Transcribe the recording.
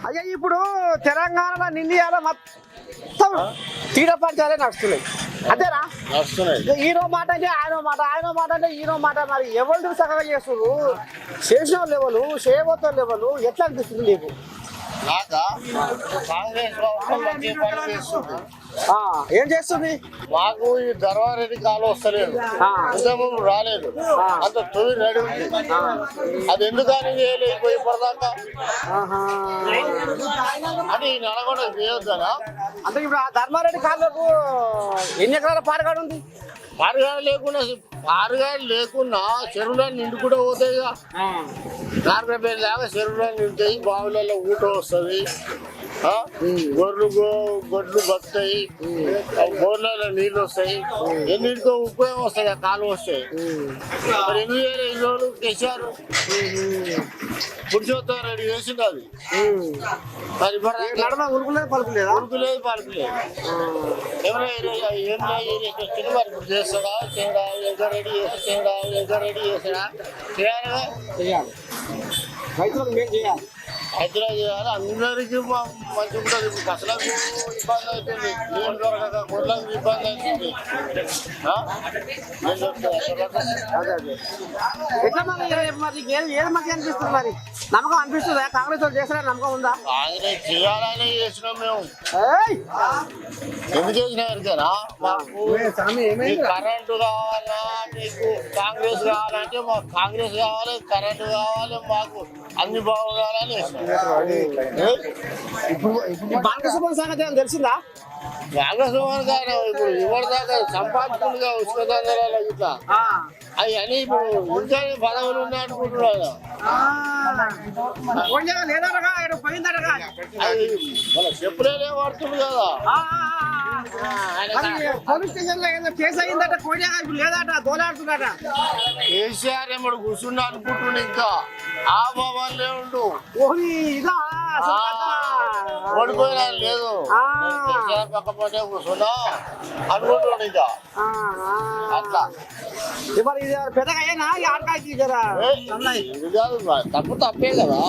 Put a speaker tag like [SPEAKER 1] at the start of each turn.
[SPEAKER 1] అయ్యా ఇప్పుడు తెలంగాణలో నిండియాల మొత్తం తీర పంచాలే నడుస్తున్నాయి అంతేనా? ఈయనో మాట అంటే ఆయన మాట, ఆయన మాట అంటే ఈయనో మాట. మరి ఎవరు సగం చేస్తున్నారు? చేసిన లెవెల్, చేయబోతున్న లెవెల్ ఎట్లా అనిపిస్తుంది నీకు? ఏం చేస్తుంది?
[SPEAKER 2] మాకు ఈ ధర్మారెడ్డి కాలు వస్తలేదు, ఇంతకుముందు రాలేదు, అంత తొలి రెడీ ఉంది. అది ఎందుకని చేయలేదు ఇప్పటిదాకా అని ఈ నల్గొండ చేయొద్దనా?
[SPEAKER 1] అంటే ఇప్పుడు ఆ ధర్మారెడ్డి కాళ్ళకు ఎన్ని ఎకరాల పారగాడు ఉంది?
[SPEAKER 2] పారుగాడు లేకున్నా చెరువులో నిండు కూడా పోతాయి. కార్పొరేట్ లాగా చెరువులో నిండుతాయి, బావులలో ఊట వస్తుంది, గొడ్లు బతాయి, బోర్లలో నీళ్ళు వస్తాయి, ఎన్నింటికో ఉపయోగం వస్తాయి, కాలు వస్తాయి. మరి ఎందుకు వేరే ఈ రోజులు కేసీఆర్ పురుషోత్తం రెడ్డి చేసింది అది. మరి
[SPEAKER 1] ఉరుకులేదు పలుకులేదు,
[SPEAKER 2] ఉరుకులేదు పలుకులేదు. ఎవరైనా ఏం వచ్చింది మరి ఇప్పుడు చేస్తాడా చేయడా? ఎగ్గారెడ్డి చేయడా? ఎగ్గారెడ్డి చేస్తాడా? చేయాలిగా,
[SPEAKER 1] చేయాలి. రైతులకు మేలు చేయాలి,
[SPEAKER 2] రైతులు చేయాలి. అందరికీ మంచిగా ఉంటుంది. ఇప్పుడు కసలకు ఇబ్బంది అవుతుంది, నీళ్ళు దొరకక గొడ్లకు ఇబ్బంది అవుతుంది.
[SPEAKER 1] అదే అదే ఎట్లా మరి ఏది మంచిగా అనిపిస్తుంది? మరి నమ్మకం అనిపిస్తుందా? కాంగ్రెస్ వాళ్ళు చేస్తారా? నమ్మకం ఉందా?
[SPEAKER 2] కాంగ్రెస్ చేయాలని చేసినాం మేము. ఎందుకు చేసినా ఎరికేనా? మాకు కరెంటు కావాలా, మీకు కాంగ్రెస్ కావాలంటే మాకు కాంగ్రెస్ కావాలి, కరెంటు కావాలి, మాకు అన్ని బాగుండాలని వేసినాం.
[SPEAKER 1] బాలకృష్ణ సంగతి తెలిసిందా?
[SPEAKER 2] బాలకృష్ణ గారు ఇప్పుడు ఎవరిదాకా సంపాదించుకుంటుగా ఉష్ణదంగరాలు ఇట్లా అవన్నీ ఇప్పుడు ఇంకా పదవులు ఉన్నాయి అనుకుంటున్నాడు. అది మన చెప్పులే పడుతుంది కదా.
[SPEAKER 1] పోలీస్ స్టేషన్ లో ఏదో కేసు అయిందట, కోడియా లేదట, దోలాడుతుందట.
[SPEAKER 2] కేసీఆర్ ఏమడు కూర్చున్నా అనుకుంటున్నా, ఇంకా ఆ భవన్లే ఉండు ఓడిపోయినా లేదు. కేసీఆర్ పక్కపోతే కూర్చున్నా అనుకుంటున్నాడు ఇంకా అట్లా.
[SPEAKER 1] మరి ఇది పెద్దగా అయినా ఆడకాయ
[SPEAKER 2] ఇది కాదు, తప్పు తప్పే కదా.